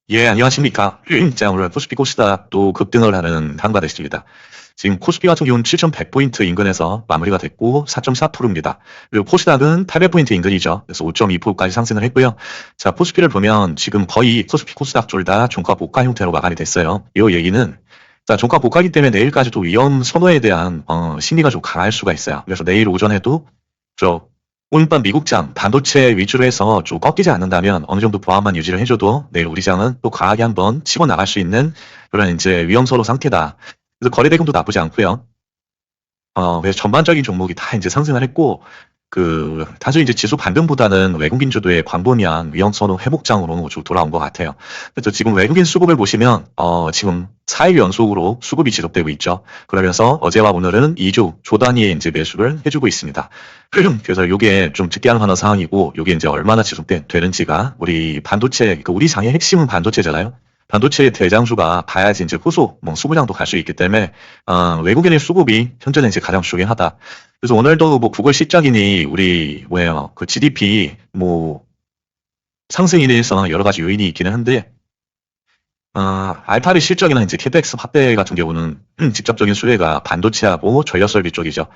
예, 안녕하십니까. 자, 오늘 코스피 코스닥 또 급등을 하는 한가 됐습니다. 지금 코스피 같은 경우는 7,100포인트 인근에서 마무리가 됐고 4.4%입니다. 그리고 코스닥은 800포인트 인근이죠. 그래서 5.2%까지 상승을 했고요. 자, 코스피를 보면 지금 거의 코스피 코스닥 둘 다 종가 고가 형태로 마감이 됐어요. 이 얘기는 자, 종가 고가이기 때문에 내일까지도 위험 선호에 대한 심리가 좀 강할 수가 있어요. 그래서 내일 오전에도 저 오늘 밤 미국장 반도체 위주로 해서 좀 꺾이지 않는다면 어느 정도 보합만 유지를 해줘도 내일 우리 장은 또 강하게 한번 치고 나갈 수 있는 그런 이제 위험서로 상태다. 그래서 거래 대금도 나쁘지 않고요. 그래서 전반적인 종목이 다 이제 상승을 했고 단순히 이제 지수 반등보다는 외국인 주도의 광범위한 위험선호 회복장으로 좀 돌아온 것 같아요. 그래서 지금 외국인 수급을 보시면, 지금 4일 연속으로 수급이 지속되고 있죠. 그러면서 어제와 오늘은 2주 조 단위의 이제 매수를 해주고 있습니다. 그래서 요게 좀 특이한 상황이고, 요게 이제 얼마나 지속되는지가 우리 반도체, 우리 장의 핵심은 반도체잖아요. 반도체의 대장주가 봐야지 이제 후속, 수급량도 갈 수 있기 때문에, 외국인의 수급이 현재는 이제 가장 중요하다. 그래서 오늘도 구글 시작이니 우리 그 GDP 상승에 대해서 여러 가지 요인이 있기는 한데 알파리 실적이나 이제 캐펙스 확대 같은 경우는 직접적인 수혜가 반도체하고 전력 설비 쪽이죠.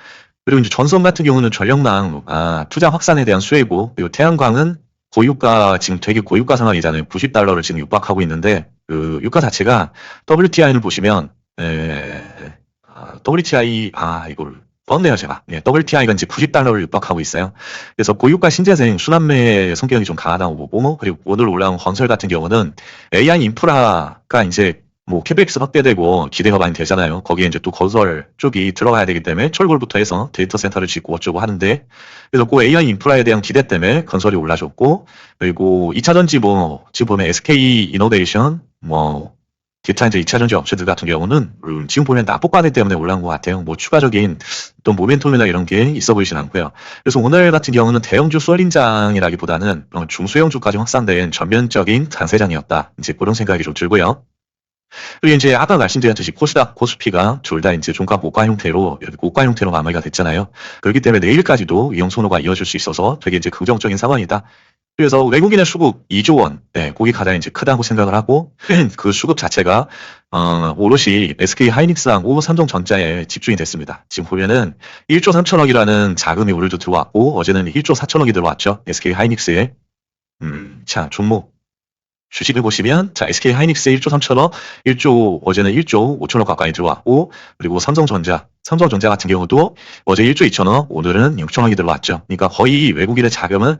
그리고 이제 전선 같은 경우는 전력망 투자 확산에 대한 수혜고, 그리고 태양광은 고유가 지금 되게 고유가 상황이잖아요. $90를 지금 육박하고 있는데 그 유가 자체가 WTI를 보시면 WTI 이걸 뻔네요, 제가. 예, WTI가 이제 $90를 육박하고 있어요. 그래서 고유가 신재생 순환매의 성격이 좀 강하다고 보고, 그리고 오늘 올라온 건설 같은 경우는 AI 인프라가 이제 캐펙스 확대되고 기대가 많이 되잖아요. 거기에 이제 또 건설 쪽이 들어가야 되기 때문에 철골부터 해서 데이터 센터를 짓고 어쩌고 하는데, 그래서 그 AI 인프라에 대한 기대 때문에 건설이 올라줬고, 그리고 2차전지 지금 보면 SK 이노베이션, 기타 이제 2차전지 업체들 같은 경우는 지금 보면 납폭관에 때문에 올라온 것 같아요. 추가적인 또 모멘텀이나 이런 게 있어 보이진 않고요. 그래서 오늘 같은 경우는 대형주 쏠림장이라기보다는 중소형주까지 확산된 전면적인 강세장이었다. 이제 그런 생각이 좀 들고요. 그리고 이제 아까 말씀드렸듯이 코스닥, 코스피가 둘 다 이제 종가 고가 형태로 마무리가 됐잖아요. 그렇기 때문에 내일까지도 위험 선호가 이어질 수 있어서 되게 이제 긍정적인 상황이다. 그래서 외국인의 수급 2조 원, 그게 가장 이제 크다고 생각을 하고, 그 수급 자체가, 오롯이 SK 하이닉스하고 삼성전자에 집중이 됐습니다. 지금 보면은 1조 3천억이라는 자금이 오늘도 들어왔고, 어제는 1조 4천억이 들어왔죠. SK 하이닉스에. 자, 종목. 주식을 보시면, 자, SK 하이닉스 1조 3천억, 어제는 1조 5천억 가까이 들어왔고, 그리고 삼성전자 같은 경우도 어제 1조 2천억, 오늘은 6천억이 들어왔죠. 그러니까 거의 외국인의 자금은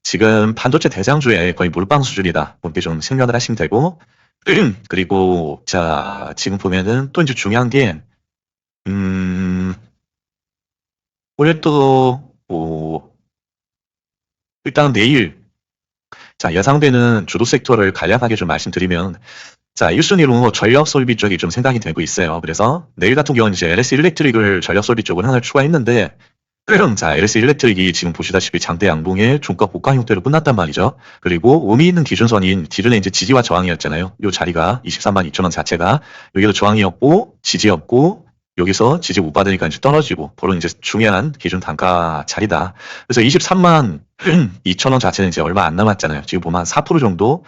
지금 반도체 대장주에 거의 몰빵 수준이다. 그렇게 좀 생각을 하시면 되고, 그리고, 자, 지금 보면은 또 이제 중요한 게, 오늘 또, 일단 내일, 자, 예상되는 주도 섹터를 간략하게 좀 말씀드리면, 자, 1순위로 전력 설비 쪽이 좀 생각이 되고 있어요. 그래서 내일 같은 경우는 이제 LS 일렉트릭을 전력 설비 쪽을 하나 추가했는데, 자, LS 일렉트릭이 지금 보시다시피 장대 양봉의 종가 고가 형태로 끝났단 말이죠. 그리고 의미 있는 기준선인 기존에 이제 지지와 저항이었잖아요. 요 자리가 23만 2천 원 자체가 여기도 저항이었고 지지였고 여기서 지지 못 받으니까 이제 떨어지고 그런 이제 중요한 기준 단가 자리다. 그래서 23만 2천 원 자체는 이제 얼마 안 남았잖아요. 지금 보면 한 4% 정도,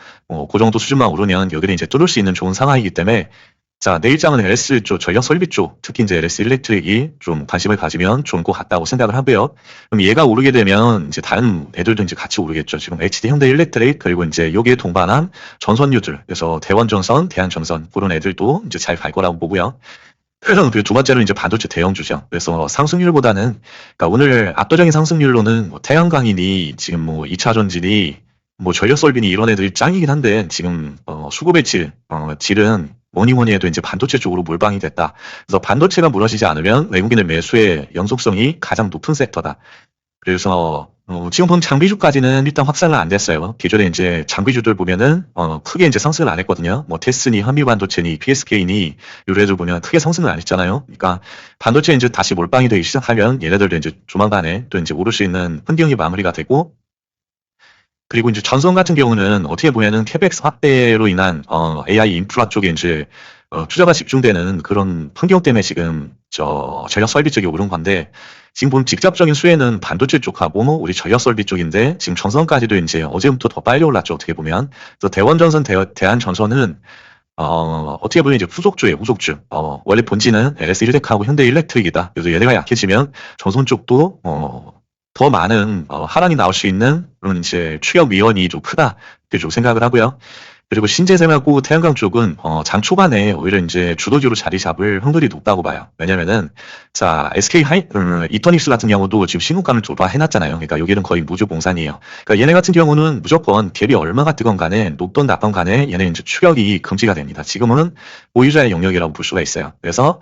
그 정도 수준만 오르면 여기를 이제 뚫을 수 있는 좋은 상황이기 때문에 자, 내일장은 LS 쪽, 전력 설비 쪽, 특히 이제 LS 일렉트릭이 좀 관심을 가지면 좋을 것 같다고 생각을 하고요. 그럼 얘가 오르게 되면 이제 다른 애들도 이제 같이 오르겠죠. 지금 HD 현대 일렉트릭, 그리고 이제 여기에 동반한 전선유들, 그래서 대원전선, 대한전선, 그런 애들도 이제 잘 갈 거라고 보고요. 그리고 두 번째로 이제 반도체 대형주죠. 그래서 상승률보다는, 그러니까 오늘 압도적인 상승률로는 태양광이니, 지금 2차 전지니, 전력 설비니 이런 애들이 짱이긴 한데, 지금, 수급의 질은 뭐니 해도 이제 반도체 쪽으로 몰빵이 됐다. 그래서 반도체가 무너지지 않으면 외국인의 매수의 연속성이 가장 높은 섹터다. 그래서 지금 본 장비주까지는 일단 확산은 안 됐어요. 기존에 이제 장비주들 보면은 크게 이제 상승을 안 했거든요. 테스니, 한미반도체니, PSK니 이런 애들 보면 크게 상승을 안 했잖아요. 그러니까 반도체 이제 다시 몰빵이 되기 시작하면 얘네들도 이제 조만간에 또 이제 오를 수 있는 환경이 마무리가 되고, 그리고 이제 전선 같은 경우는 어떻게 보면은 캐펙스 확대로 인한 AI 인프라 쪽에 이제 투자가 집중되는 그런 환경 때문에 지금 전력 설비 쪽이 오른 건데, 지금 보면 직접적인 수혜는 반도체 쪽하고 우리 전력 설비 쪽인데, 지금 전선까지도 이제 어제부터 더 빨리 올랐죠, 어떻게 보면. 그래서 대원전선, 대한전선은 어떻게 보면 이제 후속주예요, 후속주. 원래 본질은 LS 일렉하고 현대 일렉트릭이다. 그래서 얘네가 약해지면 전선 쪽도 더 많은 하락이 나올 수 있는 그런 이제 추격 위험이 좀 크다. 이렇게 좀 생각을 하고요. 그리고 신재생하고 태양광 쪽은 장 초반에 오히려 이제 주도주로 자리 잡을 확률이 높다고 봐요. 왜냐면은 자 SK 이터닉스 같은 경우도 지금 신고가를 도달해놨잖아요. 그러니까 여기는 거의 무주 봉산이에요. 그러니까 얘네 같은 경우는 무조건 갭이 얼마가 뜨건 간에 높던 낮던 간에 얘네 이제 추격이 금지가 됩니다. 지금은 보유자의 영역이라고 볼 수가 있어요. 그래서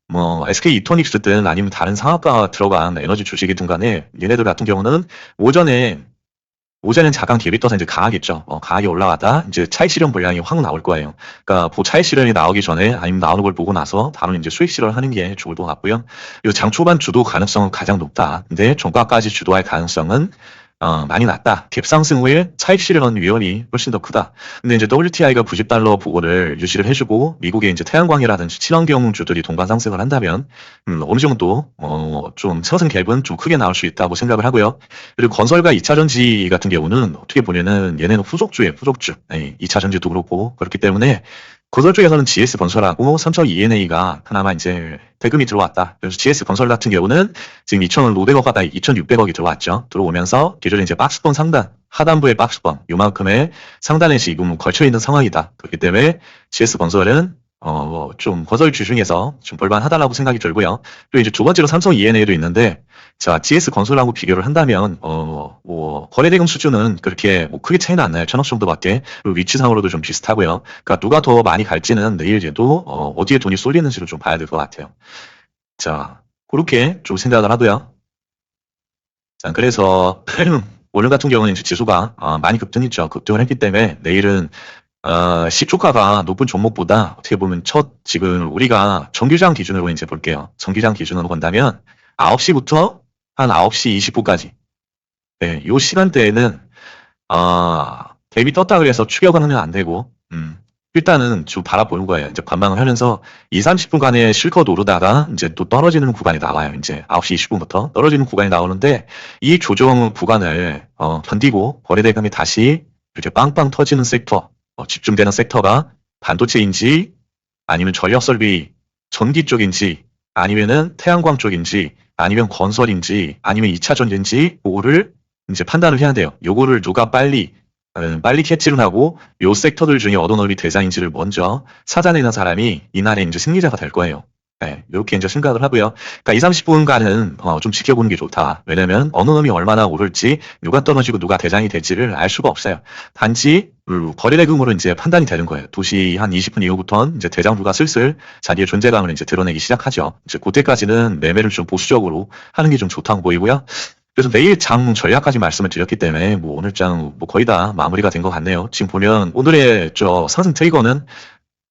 뭐 SK 이터닉스든 아니면 다른 상업과 들어간 에너지 주식이든 간에 얘네들 같은 경우는 오전엔 자강 갭이 떠서 이제 강하겠죠. 강하게 올라가다 이제 차익 실현 분량이 확 나올 거예요. 그러니까 차익 실현이 나오기 전에 아니면 나오는 걸 보고 나서 바로 이제 수익 실현을 하는 게 좋을 것 같고요. 이 장 초반 주도 가능성은 가장 높다. 근데 종가까지 주도할 가능성은 많이 낮다. 갭 상승 후에 차익 실현 위험이 훨씬 더 크다. 근데 이제 WTI가 90달러 부근을 유지를 해주고 미국의 이제 태양광이라든지 친환경주들이 동반 상승을 한다면 어느 정도 좀 상승 갭은 좀 크게 나올 수 있다고 생각을 하고요. 그리고 건설과 2차전지 같은 경우는 어떻게 보면은 얘네는 후속주예요, 후속주. 2차전지도 그렇고 그렇기 때문에 건설 쪽에서는 GS건설하고 삼성 ENA가 그나마 이제 대금이 들어왔다. 그래서 GS건설 같은 경우는 지금 2,500억 하다 2,600억이 들어왔죠. 들어오면서 기존에 이제 박스권 상단, 하단부의 박스권, 요만큼의 상단에 지금 걸쳐있는 상황이다. 그렇기 때문에 GS건설은 좀 건설주 중에서 좀 볼만하다라고 생각이 들고요. 그리고 이제 두 번째로 삼성 ENA도 있는데, 자, GS건설하고 비교를 한다면, 거래대금 수준은 그렇게 크게 차이는 안 나요. 1,000억 정도밖에. 그리고 위치상으로도 좀 비슷하고요. 그러니까 누가 더 많이 갈지는 내일 이제도, 어디에 돈이 쏠리는지를 좀 봐야 될 것 같아요. 자, 그렇게 좀 생각을 하고요. 자, 그래서, 오늘 같은 경우는 이제 지수가 많이 급등했죠. 급등을 했기 때문에 내일은 시초가가 높은 종목보다 어떻게 보면 지금 우리가 정규장 기준으로 이제 볼게요. 정규장 기준으로 본다면 9시부터 한 9시 20분까지. 네, 요 시간대에는, 갭이 떴다 그래서 추격은 하면 안 되고, 일단은 좀 바라보는 거예요. 이제 관망을 하면서 2, 30분간에 실컷 오르다가 이제 또 떨어지는 구간이 나와요. 이제 9시 20분부터 떨어지는 구간이 나오는데 이 조정 구간을 견디고 거래대금이 다시 이렇게 빵빵 터지는 섹터, 집중되는 섹터가 반도체인지 아니면 전력설비 전기 쪽인지 아니면은 태양광 쪽인지 아니면 건설인지 아니면 2차 전지인지 그거를 이제 판단을 해야 돼요. 요거를 누가 빨리 캐치를 하고 요 섹터들 중에 어떤 놈이 대장인지를 먼저 찾아내는 사람이 이날에 이제 승리자가 될 거예요. 네, 이렇게 이제 생각을 하고요. 그러니까 2, 30분간은 좀 지켜보는 게 좋다. 왜냐면 어느 놈이 얼마나 오를지 누가 떨어지고 누가 대장이 될지를 알 수가 없어요. 단지 거래대금으로 이제 판단이 되는 거예요. 2시 한 20분 이후부터는 이제 대장주가 슬슬 자기의 존재감을 이제 드러내기 시작하죠. 이제 그때까지는 매매를 좀 보수적으로 하는 게 좀 좋다고 보이고요. 그래서 내일 장 전략까지 말씀을 드렸기 때문에 오늘 장 거의 다 마무리가 된 것 같네요. 지금 보면 오늘의 상승 트리거는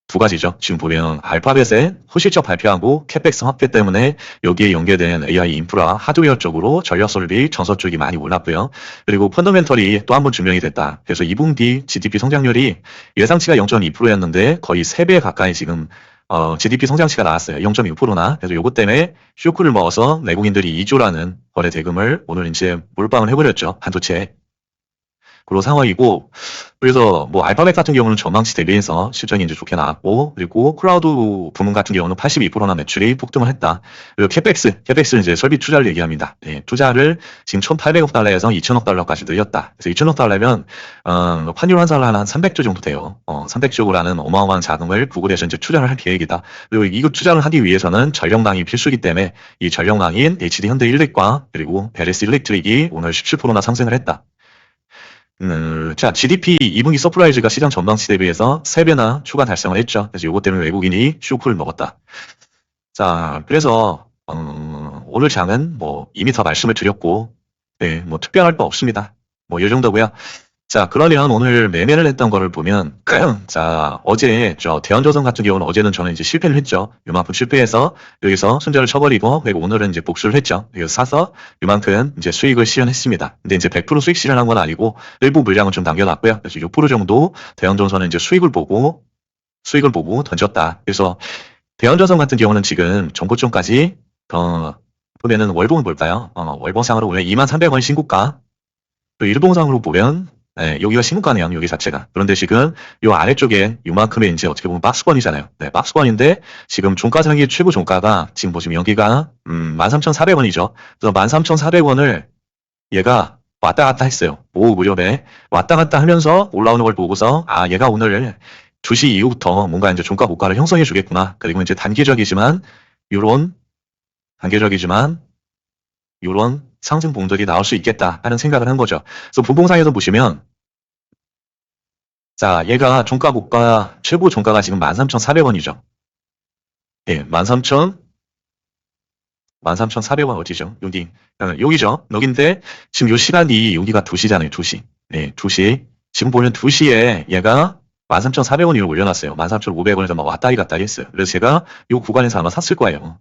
두 가지죠. 지금 보면 알파벳의 호실적 발표하고 캐펙스 확대 때문에 여기에 연계된 AI 인프라 하드웨어 쪽으로 전력 설비, 전선 쪽이 많이 올랐고요. 그리고 펀더멘털이 또 한 번 증명이 됐다. 그래서 2분기 GDP 성장률이 예상치가 0.2%였는데 거의 3배 가까이 지금 GDP 성장치가 나왔어요. 0.6%나. 그래서 요것 때문에 쇼크를 먹어서 내국인들이 2조라는 거래 대금을 오늘 이제 몰빵을 해버렸죠. 반도체. 그런 상황이고, 그래서 알파벳 같은 경우는 전망치 대비해서 실적이 이제 좋게 나왔고, 그리고 클라우드 부문 같은 경우는 82%나 매출이 폭등을 했다. 그리고 캐펙스는 이제 설비 투자를 얘기합니다. 네, 투자를 지금 1,800억 달러에서 2,000억 달러까지 늘렸다. 그래서 2,000억 달러면 환율 환산을 한 300조 정도 돼요. 300조라는 어마어마한 자금을 구글에서 이제 투자를 할 계획이다. 그리고 이거 투자를 하기 위해서는 전력망이 필수이기 때문에 이 전력망인 HD 현대일렉과 그리고 베레스 일렉트릭이 오늘 17%나 상승을 했다. 자, GDP 2분기 서프라이즈가 시장 전망치 대비해서 3배나 추가 달성을 했죠. 그래서 요것 때문에 외국인이 쇼크를 먹었다. 자, 그래서, 오늘 장은 이미 다 말씀을 드렸고, 네, 특별할 거 없습니다. 요 정도고요. 자, 그러면 오늘 매매를 했던 거를 보면, 자, 어제, 대한조선 같은 경우는 어제는 저는 이제 실패를 했죠. 요만큼 실패해서 여기서 손절을 쳐버리고, 그리고 오늘은 이제 복수를 했죠. 여기서 사서 요만큼 이제 수익을 실현했습니다. 근데 이제 100% 수익 실현한 건 아니고, 일부 물량은 좀 남겨놨고요. 그래서 6% 정도 대한조선은 이제 수익을 보고 수익을 보고 던졌다. 그래서 대원전선 같은 경우는 지금 정고점까지 보면은 월봉을 볼까요? 월봉상으로 보면 23,300원 신고가. 또 일봉상으로 보면 여기가 신고가네요. 여기 자체가. 그런데 지금 요 아래쪽에 요만큼의 이제 어떻게 보면 박스권이잖아요. 네, 박스권인데 지금 종가 상위 최고 종가가 지금 보시면 여기가 13,400원이죠. 그래서 13,400원을 얘가 왔다 갔다 했어요. 오후 무렵에 왔다 갔다 하면서 올라오는 걸 보고서 얘가 오늘 2시 이후부터 뭔가 이제 종가 고가를 형성해 주겠구나. 그리고 이제 단기적이지만 요런 상승 봉들이 나올 수 있겠다 하는 생각을 한 거죠. 그래서 분봉상에서 보시면 자, 얘가 종가 고가 최고 종가가 지금 13,400원이죠. 예, 13,400원 어디죠? 여기죠. 여긴데 지금 요 시간이 여기가 2시잖아요. 2시. 예, 2시. 지금 보면 2시에 얘가 13,400원으로 올려놨어요. 13,500원에서 막 왔다리 갔다리 했어요. 그래서 제가 요 구간에서 아마 샀을 거예요.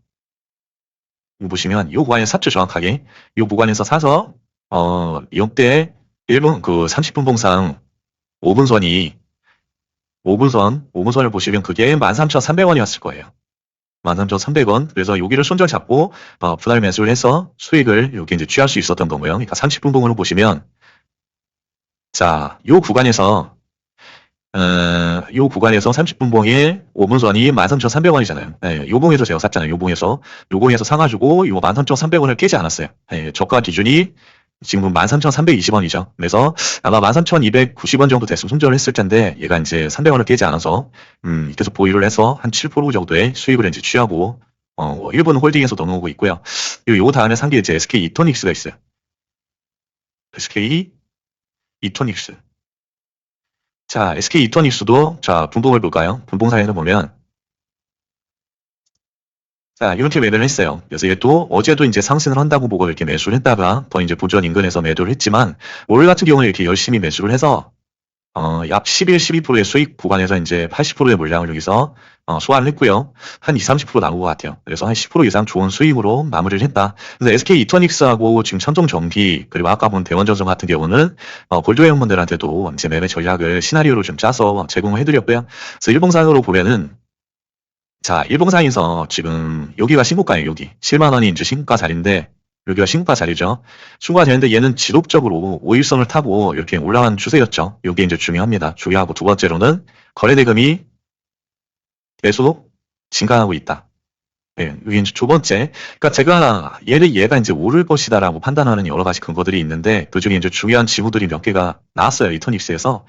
이거 보시면 요 구간에서 샀죠. 정확하게. 요 구간에서 사서 이때 1분 그 30분 봉상 5분선을 보시면 그게 13,300원이었을 거예요. 13,300원. 그래서 여기를 손절 잡고 분할 매수를 해서 수익을 여기 이제 취할 수 있었던 거고요. 그러니까 30분 봉으로 보시면 자, 요 구간에서 30분 봉에 5분선이 13,300원이잖아요. 예, 요 봉에서 제가 샀잖아요. 요 봉에서 사가지고 요 13,300원을 깨지 않았어요. 예, 저가 기준이 지금 13,320원이죠. 그래서 아마 13,290원 정도 됐으면 손절을 했을 텐데 얘가 이제 300원을 깨지 않아서 계속 보유를 해서 한 7% 정도의 수익을 이제 취하고 일본 홀딩에서 넣어놓고 있고요. 요 다음에 산 게 이제 SK 이토닉스가 있어요. SK 이토닉스. 자, SK 이토닉스도 자 분봉을 볼까요? 분봉사에서 보면 자, 이렇게 매도를 했어요. 그래서 얘도 어제도 이제 상승을 한다고 보고 이렇게 매수를 했다가 더 이제 보전 인근에서 매도를 했지만 올 같은 경우는 이렇게 열심히 매수를 해서 약 11, 12%의 수익 구간에서 이제 80%의 물량을 여기서 소화를 했고요. 한 20, 30% 나온 것 같아요. 그래서 한 10% 이상 좋은 수익으로 마무리를 했다. 그래서 SK 이터닉스하고 지금 천정전기 그리고 아까 본 대원전선 같은 경우는 골드 회원분들한테도 이제 매매 전략을 시나리오로 좀 짜서 제공을 해드렸고요. 그래서 일봉상으로 보면은 자, 일봉상에서 지금 여기가 신고가예요. 여기 7만 원이 이제 신고가 자리인데 여기가 신고가 자리죠. 신고가 되는데 얘는 지속적으로 5일선을 타고 이렇게 올라간 추세였죠. 이게 이제 중요합니다. 중요하고 두 번째로는 거래대금이 계속 증가하고 있다. 예, 이게 이제 두 번째. 그러니까 제가 얘가 이제 오를 것이다라고 판단하는 여러 가지 근거들이 있는데 그 중에 이제 중요한 지구들이 몇 개가 나왔어요. 이터닉스에서.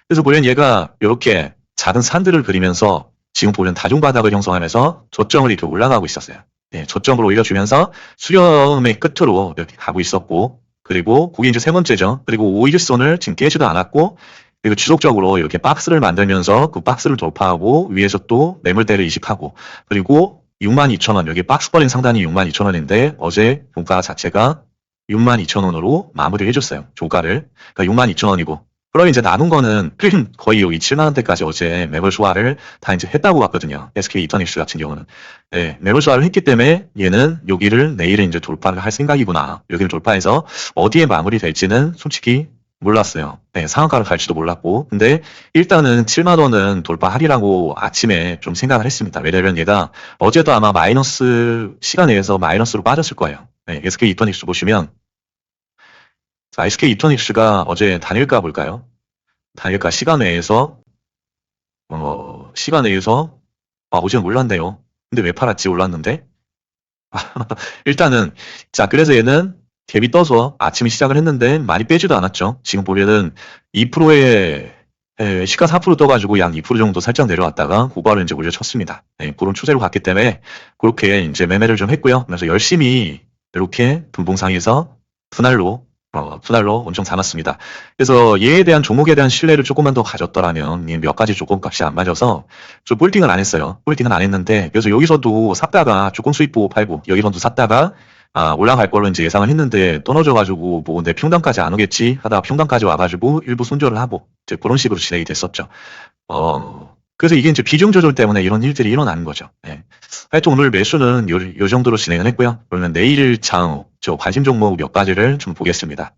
그래서 보면 얘가 이렇게 작은 산들을 그리면서 지금 보면 다중바닥을 형성하면서 저점을 이렇게 올라가고 있었어요. 네, 저점을 올려주면서 수렴의 끝으로 이렇게 가고 있었고, 그리고 그게 이제 세 번째죠. 그리고 5일선을 지금 깨지도 않았고, 그리고 지속적으로 이렇게 박스를 만들면서 그 박스를 돌파하고 위에서 또 매물대를 이식하고, 그리고 62,000원, 여기 박스권인 상단이 62,000원인데 어제 종가 자체가 62,000원으로 마무리를 해줬어요. 종가를. 그러니까 62,000원이고. 그럼 이제 남은 거는 거의 여기 7만원대까지 어제 매물 소화를 다 이제 했다고 봤거든요. SK 이터닉스 같은 경우는. 네, 매물 소화를 했기 때문에 얘는 여기를 내일은 이제 돌파를 할 생각이구나. 여기를 돌파해서 어디에 마무리 될지는 솔직히 몰랐어요. 네, 상한가를 갈지도 몰랐고. 근데 일단은 7만원은 돌파하리라고 아침에 좀 생각을 했습니다. 왜냐면 얘가 어제도 아마 마이너스 시간 내에서 마이너스로 빠졌을 거예요. 네, SK 이터닉스 보시면 자, SK 이터닉스가 어제 단일가 볼까요? 단일가 시간 외에서 어제는 올랐네요. 근데 왜 팔았지? 올랐는데? 일단은 자, 그래서 얘는 갭이 떠서 아침에 시작을 했는데 많이 빼지도 않았죠. 지금 보면은 2%의 시가 4% 떠가지고 약 2% 정도 살짝 내려왔다가 고발을 이제 올려쳤습니다. 네, 그런 추세로 갔기 때문에 그렇게 이제 매매를 좀 했고요. 그래서 열심히 이렇게 분봉상에서 분할로 엄청 담았습니다. 그래서 얘에 대한 종목에 대한 신뢰를 조금만 더 가졌더라면 몇 가지 조건값이 안 맞아서 좀 홀딩을 안 했어요. 홀딩은 안 했는데 그래서 여기서도 샀다가 조금 수익 보고 팔고 여기서도 샀다가 올라갈 걸로 이제 예상을 했는데 떨어져가지고 뭐 내 평단까지 안 오겠지 하다가 평단까지 와가지고 일부 손절을 하고 이제 그런 식으로 진행이 됐었죠. 그래서 이게 이제 비중 조절 때문에 이런 일들이 일어나는 거죠. 네. 하여튼 오늘 매수는 요 정도로 진행을 했고요. 그러면 내일 장, 관심 종목 몇 가지를 좀 보겠습니다.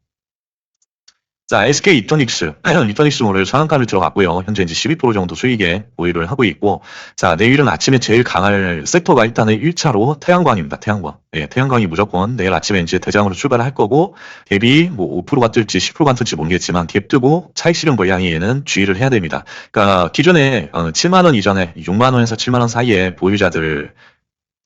자, SK 이터닉스. 이터닉스 오늘 상한가를 들어갔고요. 현재 이제 12% 정도 수익에 보유를 하고 있고, 자, 내일은 아침에 제일 강할 섹터가 일단은 1차로 태양광입니다. 태양광. 예, 태양광이 무조건 내일 아침에 이제 대장으로 출발을 할 거고, 갭이 뭐 5%가 뜰지 10%가 뜰지 모르겠지만, 갭 뜨고 차익 실현 물량에는 주의를 해야 됩니다. 그러니까 기존에 7만원 이전에 6만원에서 7만원 사이에 보유자들께서는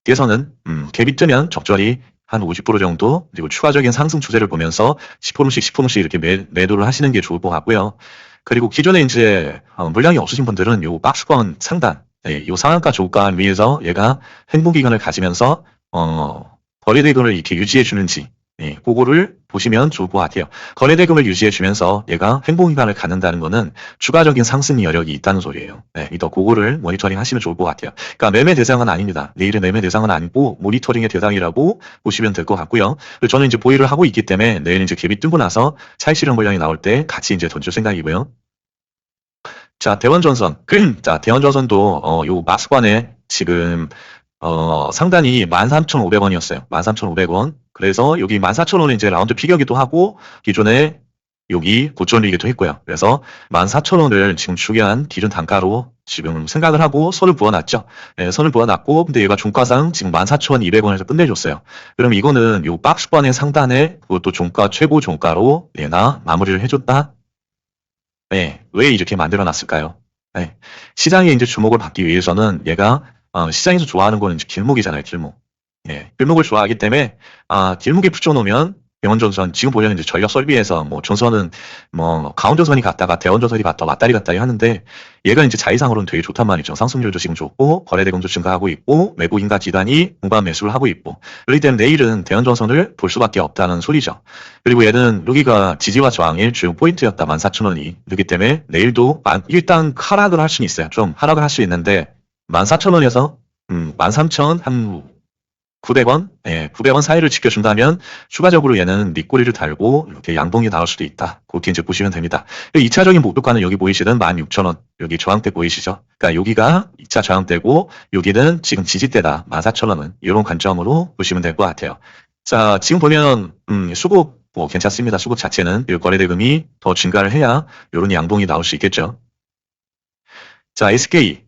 갭이 뜨면 적절히 한 50% 정도, 그리고 추가적인 상승 추세를 보면서 10%씩 10%씩 이렇게 매도를 하시는 게 좋을 것 같고요. 그리고 기존에 이제 물량이 없으신 분들은 요 박스권 상단, 예, 요 상한가 조건 위에서 얘가 행보 기간을 가지면서 거래대금을 이렇게 유지해 주는지, 예, 그거를 보시면 좋을 것 같아요. 거래대금을 유지해 주면서 얘가 행보 기간을 갖는다는 거는 추가적인 상승 여력이 있다는 소리예요. 네, 이더 그거를 모니터링 하시면 좋을 것 같아요. 그러니까 매매 대상은 아닙니다. 내일의 매매 대상은 아니고 모니터링의 대상이라고 보시면 될 것 같고요. 그리고 저는 이제 보유를 하고 있기 때문에 내일 이제 갭이 뜨고 나서 차익 실현 물량이 나올 때 같이 이제 던질 생각이고요. 자, 대원전선. 자, 대원전선도 요 마스관에 지금 상단이 13,500원이었어요. 13,500원. 그래서 여기 14,000원은 이제 라운드 피겨기도 하고, 기존에 여기 고점이기도 했고요. 그래서 14,000원을 지금 중요한 기준 단가로 지금 생각을 하고 선을 부어놨죠. 네, 선을 부어놨고, 근데 얘가 종가상 지금 14,200원에서 끝내줬어요. 그럼 이거는 요 박스권의 상단에 그것도 종가, 최고 종가로 얘나 마무리를 해줬다. 네, 왜 이렇게 만들어놨을까요? 네, 시장에 이제 주목을 받기 위해서는 얘가 시장에서 좋아하는 거는 이제 길목이잖아요, 길목. 예, 길목을 좋아하기 때문에, 길목에 붙여놓으면, 대원전선, 지금 보면 이제 전력 설비에서 뭐 전선은 뭐 가운데선이 갔다가 대원전선이 갔다 왔다리 갔다리 하는데, 얘가 이제 자의상으로는 되게 좋단 말이죠. 상승률도 지금 좋고, 거래대금도 증가하고 있고, 외국인과 기관이 공반 매수를 하고 있고, 그렇기 때문에 내일은 대원전선을 볼 수밖에 없다는 소리죠. 그리고 얘는 여기가 지지와 저항의 주요 포인트였다, 14,000원이. 그렇기 때문에 내일도 일단 하락을 할 수는 있어요. 좀 하락을 할 수 있는데, 14,000원에서 13,000, 한 900원? 예, 900원 사이를 지켜준다면 추가적으로 얘는 밑꼬리를 달고 이렇게 양봉이 나올 수도 있다. 그렇게 이제 보시면 됩니다. 2차적인 목표가는 여기 보이시는 16,000원. 여기 저항대 보이시죠? 그러니까 여기가 2차 저항대고 여기는 지금 지지대다. 14,000원은 이런 관점으로 보시면 될 것 같아요. 자, 지금 보면 수급 뭐 괜찮습니다. 수급 자체는 거래대금이 더 증가를 해야 이런 양봉이 나올 수 있겠죠. 자, SK.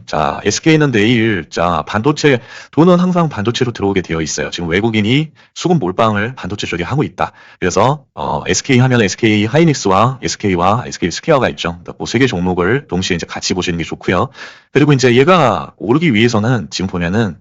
자, SK는 내일, 자, 반도체, 돈은 항상 반도체로 들어오게 되어 있어요. 지금 외국인이 수급 몰빵을 반도체 쪽에 하고 있다. 그래서, SK 하면 SK 하이닉스와 SK와 SK 스퀘어가 있죠. 그 세 개 종목을 동시에 이제 같이 보시는 게 좋고요. 그리고 이제 얘가 오르기 위해서는 지금 보면은,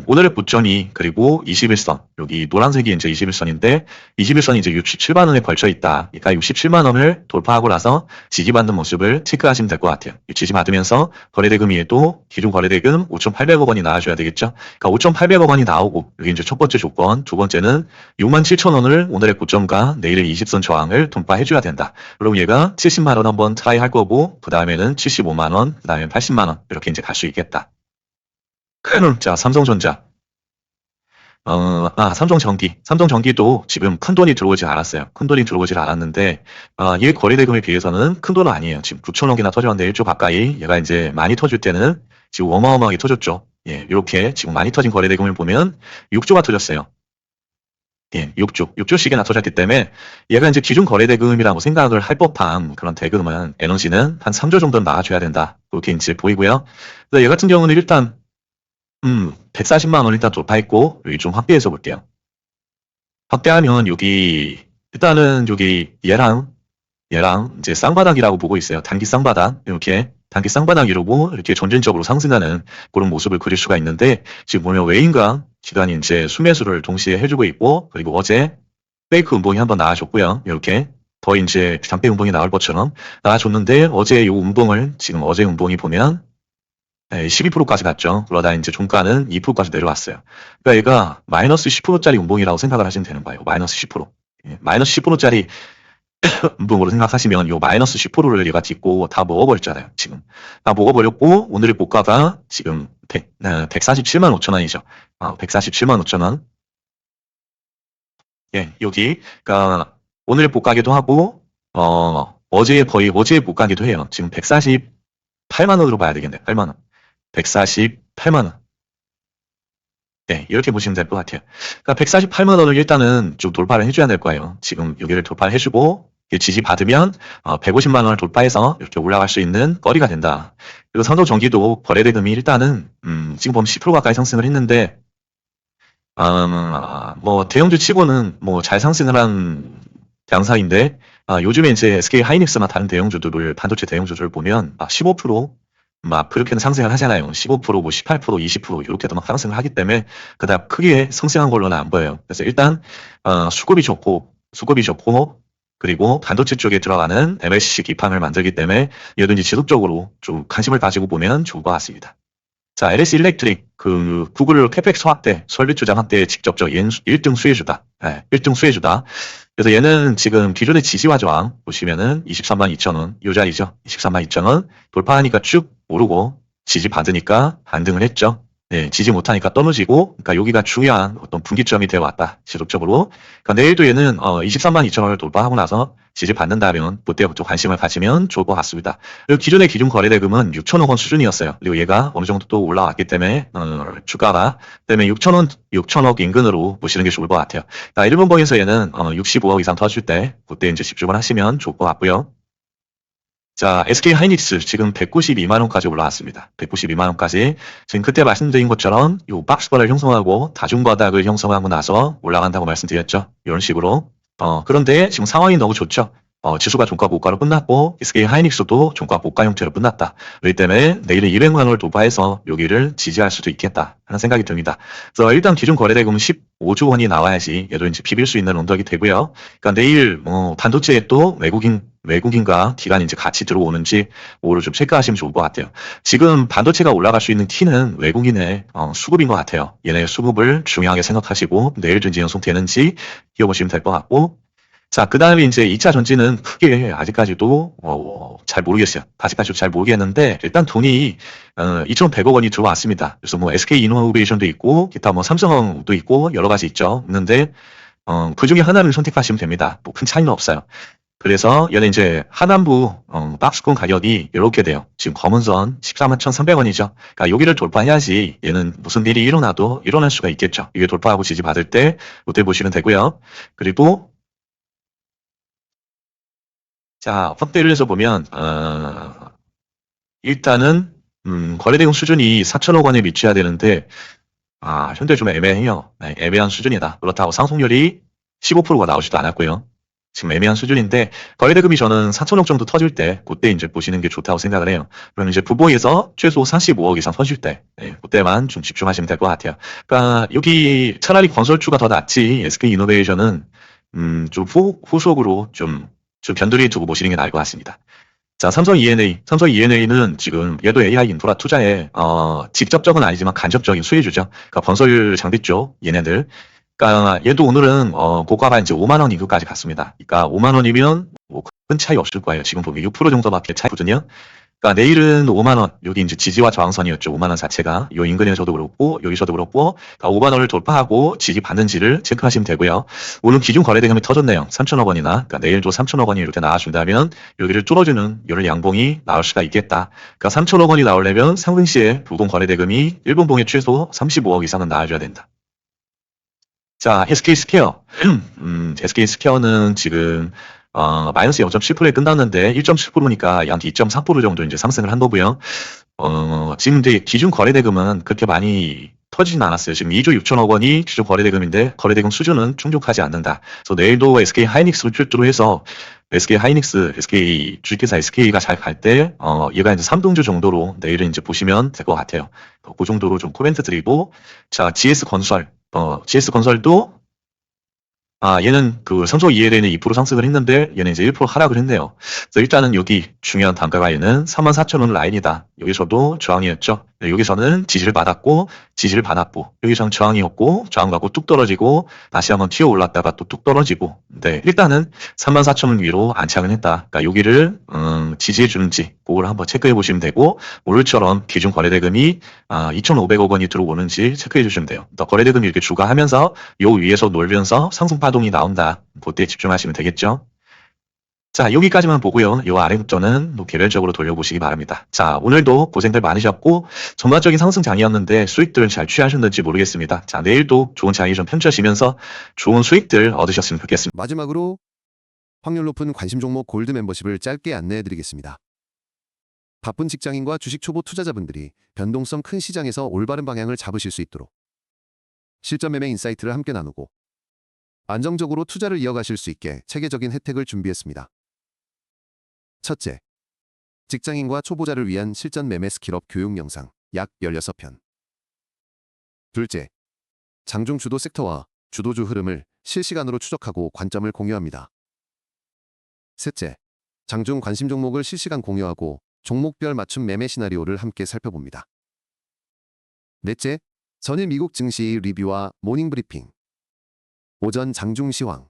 오늘의 고점이 그리고 21선, 여기 노란색이 이제 21선인데 21선이 이제 67만 원에 걸쳐 있다. 그러니까 67만 원을 돌파하고 나서 지지받는 모습을 체크하시면 될 것 같아요. 지지받으면서 거래대금 위에도 기존 거래대금 5,800억 원이 나와줘야 되겠죠. 그러니까 5,800억 원이 나오고 여기 이제 첫 번째 조건, 두 번째는 67,000원을 오늘의 고점과 내일의 20선 저항을 돌파해줘야 된다. 그럼 얘가 70만 원 한번 트라이 할 거고 그 다음에는 75만 원, 그 다음에 80만 원 이렇게 이제 갈 수 있겠다. 자, 삼성전자. 삼성전기. 삼성전기도 지금 큰 돈이 들어오지 않았어요. 큰 돈이 들어오질 않았는데, 얘 거래대금에 비해서는 큰 돈은 아니에요. 지금 9천억이나 터졌는데 1조 가까이 얘가 이제 많이 터질 때는 지금 어마어마하게 터졌죠. 예, 이렇게 지금 많이 터진 거래대금을 보면 6조가 터졌어요. 예, 6조씩이나 터졌기 때문에 얘가 이제 기존 거래대금이라고 생각을 할 법한 그런 대금은 에너지는 한 3조 정도는 나와줘야 된다. 그렇게 이제 보이고요. 얘 같은 경우는 일단 140만 원 일단 돌파했고, 여기 좀 확대해서 볼게요. 확대하면 여기, 일단은 여기 얘랑 이제 쌍바닥이라고 보고 있어요. 단기 쌍바닥. 이렇게 단기 쌍바닥 이러고 이렇게 점진적으로 상승하는 그런 모습을 그릴 수가 있는데, 지금 보면 외인과 기관이 이제 수매수를 동시에 해주고 있고, 그리고 어제 페이크 음봉이 한번 나와줬고요. 이렇게 더 이제 장대 음봉이 나올 것처럼 나와줬는데, 어제 요 음봉을, 지금 어제 음봉이 보면 12%까지 갔죠. 그러다 이제 종가는 2%까지 내려왔어요. 그러니까 얘가 마이너스 10%짜리 음봉이라고 생각을 하시면 되는 거예요. 마이너스 10%. 예, 마이너스 10%짜리 음봉으로 생각하시면 요 마이너스 10%를 얘가 딛고 다 먹어버렸잖아요. 지금. 다 먹어버렸고 오늘의 고가가 지금 147만 5천 원이죠. 147만 5천 원. 예, 여기. 그러니까 오늘의 고가기도 하고 어제의 고가기도 해요. 지금 148만 원으로 봐야 되겠네요. 8만 원. 148만 원. 네, 이렇게 보시면 될 것 같아요. 그러니까 148만 원을 일단은 좀 돌파를 해줘야 될 거예요. 지금 여기를 돌파를 해주고 지지받으면 150만 원을 돌파해서 이렇게 올라갈 수 있는 거리가 된다. 그리고 삼성전기도 거래대금이 일단은 지금 보면 10% 가까이 상승을 했는데 뭐 대형주 치고는 뭐 잘 상승을 한 양상인데 요즘에 이제 SK 하이닉스나 다른 대형주들을 반도체 대형주들을 보면 15% 막 그렇게는 상승을 하잖아요. 15%, 뭐 18%, 20% 이렇게도 막 상승을 하기 때문에 그다음 크게 상승한 걸로는 안 보여요. 그래서 일단 수급이 좋고 그리고 반도체 쪽에 들어가는 MLCC 기판을 만들기 때문에 이든지 지속적으로 좀 관심을 가지고 보면 좋을 것 같습니다. 자, LS 일렉트릭, 구글 캐펙스 확대, 설비 투자 확대에 직접적 1등 수혜주다. 1등 수혜주다. 그래서 얘는 지금 기존의 지지와 저항 보시면은 23만 2천 원, 요 자리죠. 23만 2천 원 돌파하니까 쭉 오르고 지지 받으니까 반등을 했죠. 네, 지지 못하니까 떨어지고, 그러니까 여기가 중요한 어떤 분기점이 되어 왔다. 지속적으로. 그러니까 내일도 얘는 23만 2천 원을 돌파하고 나서 지지 받는다면 그때부터 관심을 가지면 좋을 것 같습니다. 그리고 기존의 기준 거래대금은 6천억 원 수준이었어요. 그리고 얘가 어느 정도 또 올라왔기 때문에 주가가 때문에 6천억 인근으로 보시는 게 좋을 것 같아요. 자, 일본봉에서 얘는 65억 이상 터질 때 그때 이제 집중을 하시면 좋을 것 같고요. 자, SK 하이닉스 지금 192만 원까지 올라왔습니다. 192만 원까지. 지금 그때 말씀드린 것처럼 요 박스바를 형성하고 다중바닥을 형성하고 나서 올라간다고 말씀드렸죠. 이런 식으로. 그런데 지금 상황이 너무 좋죠. 지수가 종가 고가로 끝났고 SK 하이닉스도 종가 고가 형태로 끝났다. 그렇기 때문에 내일은 200만 원을 도파해서 여기를 지지할 수도 있겠다 하는 생각이 듭니다. 그래서 일단 기준 거래대금 15조 원이 나와야지 얘도 이제 비빌 수 있는 언덕이 되고요. 그러니까 내일 반도체에 또 외국인과 기관이 이제 같이 들어오는지 오를 좀 체크하시면 좋을 것 같아요. 지금 반도체가 올라갈 수 있는 키는 외국인의 수급인 것 같아요. 얘네 수급을 중요하게 생각하시고 내일 좀 진행되는지 이어보시면 될 것 같고, 자, 그 다음에 이제 2차 전지는 크게 아직까지도 잘 모르겠어요. 아직까지도 잘 모르겠는데 일단 돈이 2,100억 원이 들어왔습니다. 그래서 뭐 SK 이노베이션도 있고 기타 뭐 삼성도 있고 여러 가지 있죠. 있는데 그 중에 하나를 선택하시면 됩니다. 뭐 큰 차이는 없어요. 그래서 얘는 이제 하단부 박스권 가격이 이렇게 돼요. 지금 검은 선 14만 1,300원이죠. 그러니까 여기를 돌파해야지 얘는 무슨 일이 일어나도 일어날 수가 있겠죠. 이게 돌파하고 지지 받을 때 그때 보시면 되고요. 그리고 자, 확대를 해서 보면 일단은 거래대금 수준이 4천억 원에 미쳐야 되는데 현재 좀 애매해요. 네, 애매한 수준이다. 그렇다고 상승률이 15%가 나오지도 않았고요. 지금 애매한 수준인데 거래대금이 저는 4천억 정도 터질 때 그때 이제 보시는 게 좋다고 생각을 해요. 그럼 이제 부보에서 최소 45억 이상 터질 때 그때만 좀 집중하시면 될 것 같아요. 그러니까 여기 차라리 건설주가 더 낫지 SK 이노베이션은 좀 후속으로 좀 변두리에 두고 보시는 게 나을 것 같습니다. 자, 삼성 E&A는 지금 얘도 AI 인프라 투자에 직접적은 아니지만 간접적인 수혜주죠. 그러니까 건설 장비 쪽 얘네들. 그러니까 얘도 오늘은 고가가 이제 5만 원 이후까지 갔습니다. 그러니까 5만 원이면 뭐 큰 차이 없을 거예요. 지금 보면 6% 정도밖에 차이거든요. 그러니까 내일은 5만 원, 여기 이제 지지와 저항선이었죠. 5만 원 자체가 요 인근에서도 그렇고 여기서도 그렇고 그러니까 5만 원을 돌파하고 지지 받는지를 체크하시면 되고요. 오늘 기준 거래대금이 터졌네요. 3천억 원이나. 그러니까 내일도 3천억 원이 이렇게 나와준다면 여기를 뚫어주는 이런 양봉이 나올 수가 있겠다. 그러니까 3천억 원이 나오려면 상승시에 부동 거래대금이 일본봉에 최소 35억 이상은 나와줘야 된다. 자, SK스퀘어. SK스퀘어는 지금 마이너스 0.7%에 끝났는데 1.7%니까 약 2.4% 정도 이제 상승을 한 거고요. 지금 이제 기준 거래대금은 그렇게 많이 터지진 않았어요. 지금 2조 6천억 원이 기준 거래대금인데 거래대금 수준은 충족하지 않는다. 그래서 내일도 SK 하이닉스를 필두로 해서 SK 하이닉스, SK 주식회사 SK가 잘 갈 때 얘가 이제 3등주 정도로 내일은 이제 보시면 될 것 같아요. 그 정도로 좀 코멘트 드리고, 자, GS건설도 얘는 그 삼성 ELN이 2% 상승을 했는데 얘는 이제 1% 하락을 했네요. 그래서 일단은 여기 중요한 단가가 얘는 34,000원 라인이다. 여기서도 저항이었죠. 여기서는 지지를 받았고 여기서는 저항이었고 저항 받고 뚝 떨어지고 다시 한번 튀어 올랐다가 또 뚝 떨어지고, 네, 일단은 34,000원 위로 안착을 했다. 그러니까 여기를 지지해 주는지 그걸 한번 체크해 보시면 되고, 오늘처럼 기준 거래대금이 2,500억 원이 들어오는지 체크해 주시면 돼요. 또 거래대금이 이렇게 주가하면서 요 위에서 놀면서 상승 파동이 나온다. 그때 집중하시면 되겠죠. 자, 여기까지만 보고요. 요 아래부터는 개별적으로 돌려보시기 바랍니다. 자, 오늘도 고생들 많으셨고 전반적인 상승장이었는데 수익들 잘 취하셨는지 모르겠습니다. 자, 내일도 좋은 장이 좀 펼쳐지면서 좋은 수익들 얻으셨으면 좋겠습니다. 마지막으로 확률 높은 관심 종목 골드 멤버십을 짧게 안내해드리겠습니다. 바쁜 직장인과 주식 초보 투자자분들이 변동성 큰 시장에서 올바른 방향을 잡으실 수 있도록 실전 매매 인사이트를 함께 나누고 안정적으로 투자를 이어가실 수 있게 체계적인 혜택을 준비했습니다. 첫째, 직장인과 초보자를 위한 실전 매매 스킬업 교육 영상 약 16편. 둘째, 장중 주도 섹터와 주도주 흐름을 실시간으로 추적하고 관점을 공유합니다. 셋째, 장중 관심 종목을 실시간 공유하고 종목별 맞춤 매매 시나리오를 함께 살펴봅니다. 넷째, 전일 미국 증시 리뷰와 모닝 브리핑, 오전 장중 시황,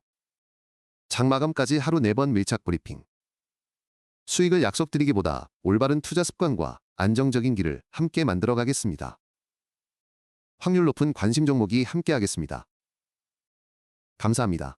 장마감까지 하루 4번 밀착 브리핑. 수익을 약속드리기보다 올바른 투자 습관과 안정적인 길을 함께 만들어 가겠습니다. 확률 높은 관심 종목이 함께하겠습니다. 감사합니다.